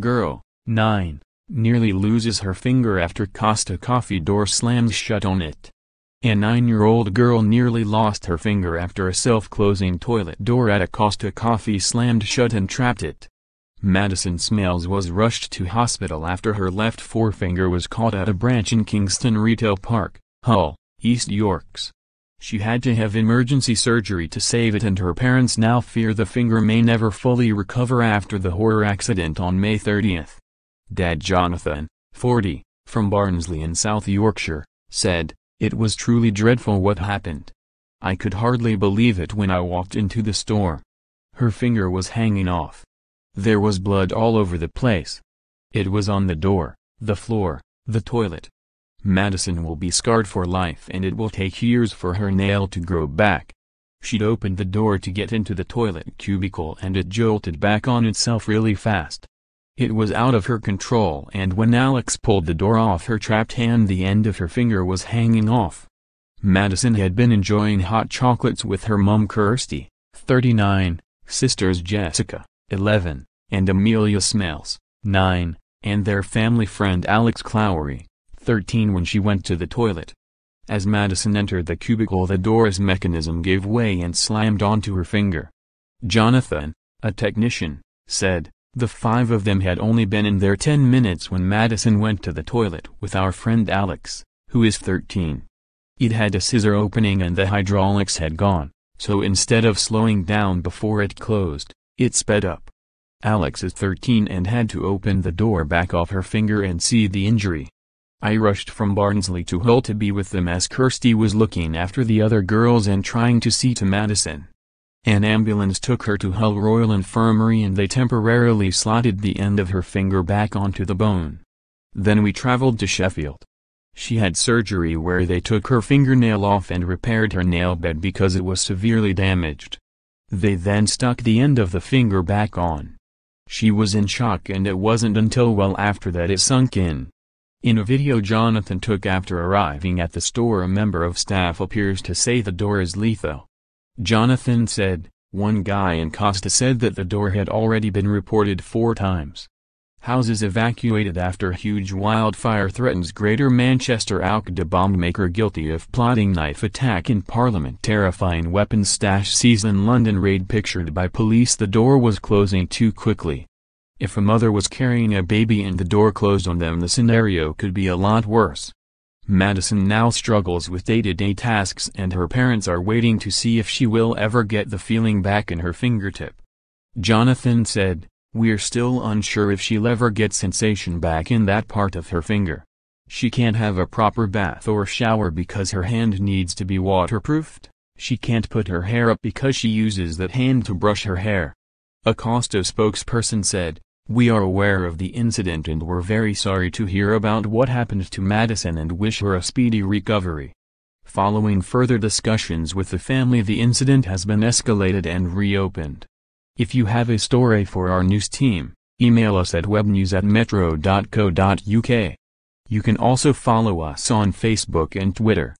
Girl, 9, nearly loses her finger after Costa Coffee door slams shut on it. A 9-year-old girl nearly lost her finger after a self-closing toilet door at a Costa Coffee slammed shut and trapped it. Madison Smailes was rushed to hospital after her left forefinger was caught at a branch in Kingston Retail Park, Hull, East Yorks. She had to have emergency surgery to save it, and her parents now fear the finger may never fully recover after the horror accident on May 30. Dad Jonathan, 40, from Barnsley in South Yorkshire, said, "It was truly dreadful what happened. I could hardly believe it when I walked into the store. Her finger was hanging off. There was blood all over the place. It was on the door, the floor, the toilet. Madison will be scarred for life, and it will take years for her nail to grow back. She'd opened the door to get into the toilet cubicle and it jolted back on itself really fast. It was out of her control, and when Alex pulled the door off her trapped hand the end of her finger was hanging off." Madison had been enjoying hot chocolates with her mum Kirsty, 39, sisters Jessica, 11, and Amelia Smailes, 9, and their family friend Alex Clowry, 13 when she went to the toilet. As Madison entered the cubicle, the door's mechanism gave way and slammed onto her finger. Jonathan, a technician, said, "The 5 of them had only been in there 10 minutes when Madison went to the toilet with our friend Alex, who is 13. It had a scissor opening and the hydraulics had gone, so instead of slowing down before it closed, it sped up. Alex is 13 and had to open the door back off her finger and see the injury. I rushed from Barnsley to Hull to be with them as Kirsty was looking after the other girls and trying to see to Madison. An ambulance took her to Hull Royal Infirmary and they temporarily slotted the end of her finger back onto the bone. Then we traveled to Sheffield. She had surgery where they took her fingernail off and repaired her nail bed because it was severely damaged. They then stuck the end of the finger back on. She was in shock, and it wasn't until well after that it sunk in." In a video Jonathan took after arriving at the store, a member of staff appears to say the door is lethal. Jonathan said, "One guy in Costa said that the door had already been reported 4 times. Houses evacuated after huge wildfire threatens Greater Manchester. Al-Qaeda bombmaker guilty of plotting knife attack in Parliament. Terrifying weapons stash seized in London raid pictured by police. The door was closing too quickly. If a mother was carrying a baby and the door closed on them, the scenario could be a lot worse." Madison now struggles with day-to-day tasks, and her parents are waiting to see if she will ever get the feeling back in her fingertip. Jonathan said, "We're still unsure if she'll ever get sensation back in that part of her finger. She can't have a proper bath or shower because her hand needs to be waterproofed. She can't put her hair up because she uses that hand to brush her hair." A Costa spokesperson said, "We are aware of the incident and we're very sorry to hear about what happened to Madison and wish her a speedy recovery." Following further discussions with the family, the incident has been escalated and reopened. If you have a story for our news team, email us at webnews@metro.co.uk. You can also follow us on Facebook and Twitter.